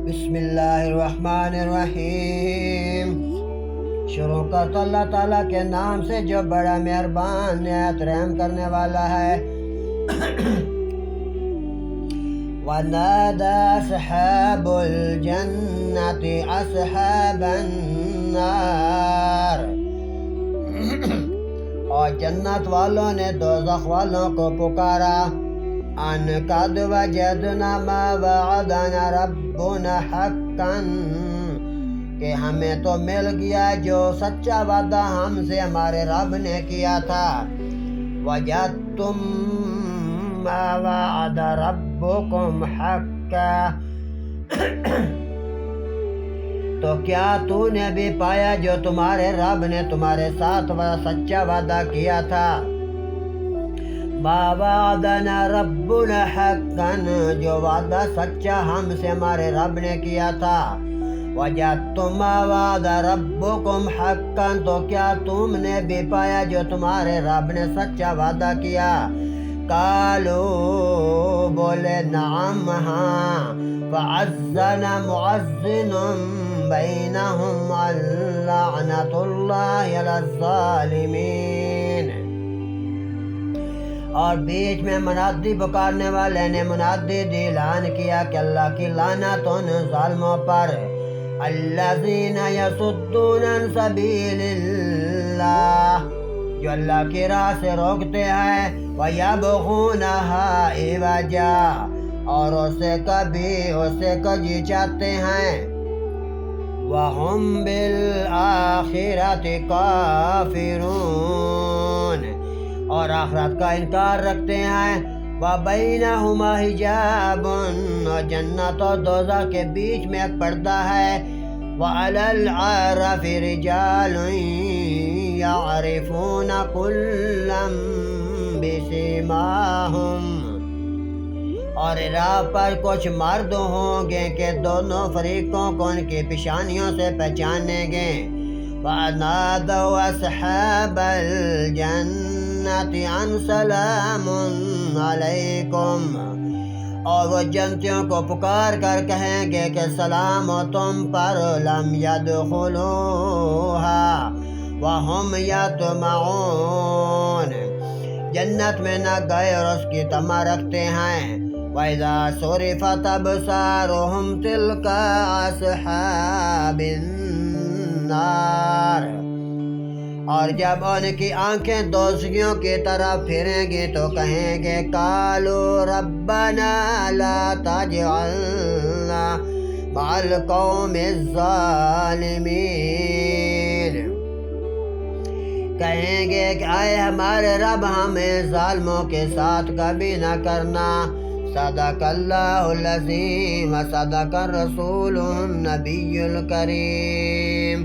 بسم اللہ الرحمن الرحیم۔ شروع کرتا اللہ تعالیٰ کے نام سے جو بڑا مہربان نہایت رحم کرنے والا ہے۔ وَنَادَى أَصْحَابُ الْجَنَّةِ أَصْحَابَ النَّارِ، اور جنت والوں نے دوزخ والوں کو پکارا، ان قد وجدنا ما وعدنا ربنا حقا، کہ ہمیں تو مل گیا جو سچا وعدہ ہم سے ہمارے رب نے کیا تھا۔ وجدتم ما وعد ربکم حقا، تو کیا تو نے بھی پایا جو تمہارے رب نے تمہارے ساتھ سچا وعدہ کیا تھا۔ ما وعدنا ربنا حقا، جو وعدہ سچا ہم سے ہمارے رب نے کیا تھا۔ وجدتم ما وعد ربکم حقا، تو کیا تم نے بھی پایا جو تمہارے رب نے سچا وعدہ کیا۔ قالوا، بولے نعم ہاں۔ فعزن معزن بینہم لعنۃ اللہ علی الظالمین، اور بیچ میں منادی پکارنے والے نے منادی دی اعلان کیا کہ اللہ کی لعنت ان ظالموں پر۔ الذین یصدون عن سبیل اللہ، جو اللہ کی راہ سے روکتے ہیں۔ وَيَبْغُونَهَا عِوَجًا، اور اسے کجی چاہتے ہیں۔ وَهُمْ بِالْآخِرَةِ کافرون، اور آخرت کا انکار رکھتے ہیں۔ وَبَيْنَهُمَا حِجَابٌ، اور جنت اور دوزخ کے بیچ میں ایک پردہ ہے۔ وَعَلَى الْأَعْرَافِ رِجَالٌ يَعْرِفُونَ كُلًّا بِسِیمَاهُمْ، اور راہ پر کچھ مرد ہوں گے کہ دونوں فریقوں کو ان کی پیشانیوں سے پہچانیں گے۔ وَنَادَوْا أَصْحَابَ الْجَنَّةِ أَنْ سَلَامٌ عَلَيْكُمْ، اور وہ جنتیوں کو پکار کر کہیں گے کہ سلام ہو تم پر۔ لَمْ يَدْخُلُوهَا وَهُمْ يَطْمَعُونَ، جنت میں نہ گئے اور اس کی طمع رکھتے ہیں۔ وَإِذَا صُرِفَتْ أَبْصَارُهُمْ تِلْقَاءَ أَصْحَابِ النَّارِ، اور جب ان کی آنکھیں دوزخیوں کی طرف پھریں گی تو کہیں گے قالوا ربنا لا تجعلنا مع القوم الظالمین، کہیں گے کہ اے ہمارے رب ہمیں ظالموں کے ساتھ کبھی نہ کرنا۔ صدق اللہ العظیم و صدق الرسول النبی الکریم۔